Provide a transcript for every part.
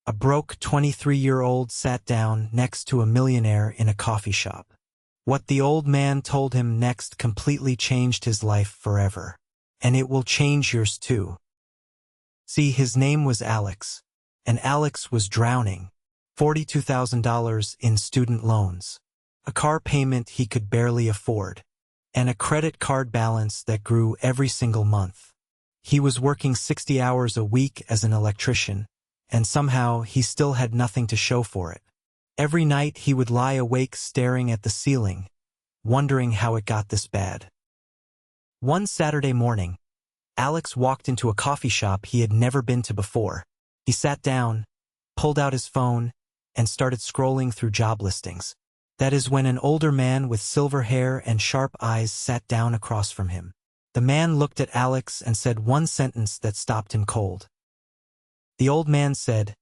A broke 23-year-old sat down next to a millionaire in a coffee shop. What the old man told him next completely changed his life forever. And it will change yours too. See, his name was Alex. And Alex was drowning. $42,000 in student loans. A car payment he could barely afford. And a credit card balance that grew every single month. He was working 60 hours a week as an electrician, and somehow he still had nothing to show for it. Every night he would lie awake staring at the ceiling, wondering how it got this bad. One Saturday morning, Alex walked into a coffee shop he had never been to before. He sat down, pulled out his phone, and started scrolling through job listings. That is when an older man with silver hair and sharp eyes sat down across from him. The man looked at Alex and said one sentence that stopped him cold. The old man said,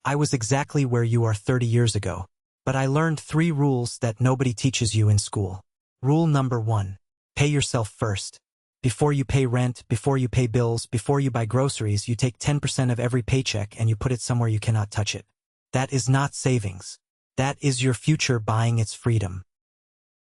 "I was exactly where you are 30 years ago, but I learned 3 rules that nobody teaches you in school. Rule number 1, pay yourself first. Before you pay rent, before you pay bills, before you buy groceries, you take 10% of every paycheck and you put it somewhere you cannot touch it. That is not savings. That is your future buying its freedom.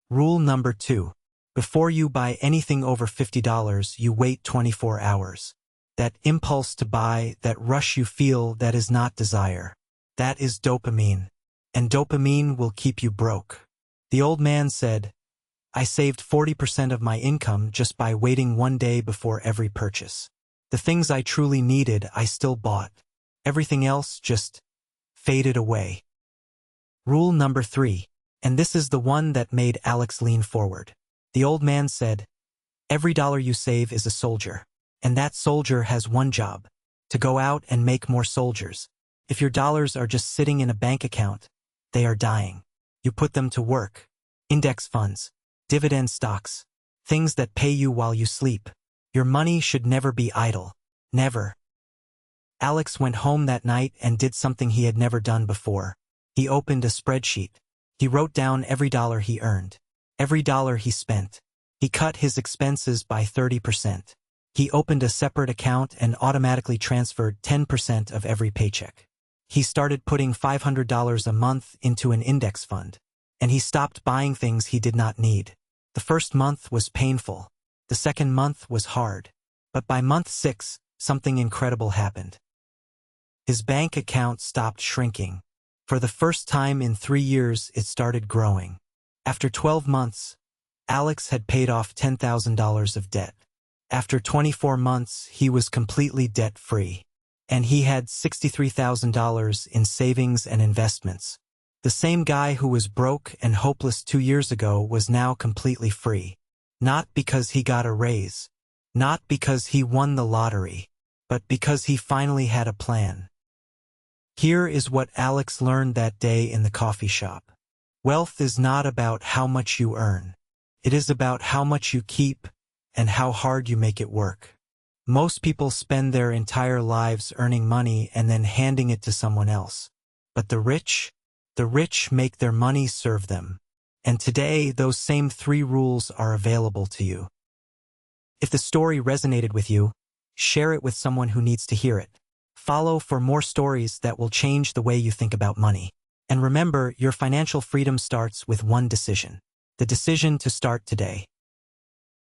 Rule number 2, before you buy anything over $50, you wait 24 hours. That impulse to buy, that rush you feel, that is not desire. That is dopamine. And dopamine will keep you broke." The old man said, "I saved 40% of my income just by waiting 1 day before every purchase. The things I truly needed, I still bought. Everything else just faded away." Rule number 3, and this is the one that made Alex lean forward. The old man said, "Every dollar you save is a soldier. And that soldier has one job, to go out and make more soldiers. If your dollars are just sitting in a bank account, they are dying. You put them to work. Index funds, dividend stocks, things that pay you while you sleep. Your money should never be idle. Never." Alex went home that night and did something he had never done before. He opened a spreadsheet. He wrote down every dollar he earned, every dollar he spent. He cut his expenses by 30%. He opened a separate account and automatically transferred 10% of every paycheck. He started putting $500 a month into an index fund, and he stopped buying things he did not need. The first month was painful. The second month was hard. But by month 6, something incredible happened. His bank account stopped shrinking. For the first time in 3 years, it started growing. After 12 months, Alex had paid off $10,000 of debt. After 24 months, he was completely debt-free. And he had $63,000 in savings and investments. The same guy who was broke and hopeless 2 years ago was now completely free. Not because he got a raise. Not because he won the lottery. But because he finally had a plan. Here is what Alex learned that day in the coffee shop. Wealth is not about how much you earn. It is about how much you keep and how hard you make it work. Most people spend their entire lives earning money and then handing it to someone else. But the rich make their money serve them. And today, those same 3 rules are available to you. If the story resonated with you, share it with someone who needs to hear it. Follow for more stories that will change the way you think about money. And remember, your financial freedom starts with one decision. The decision to start today.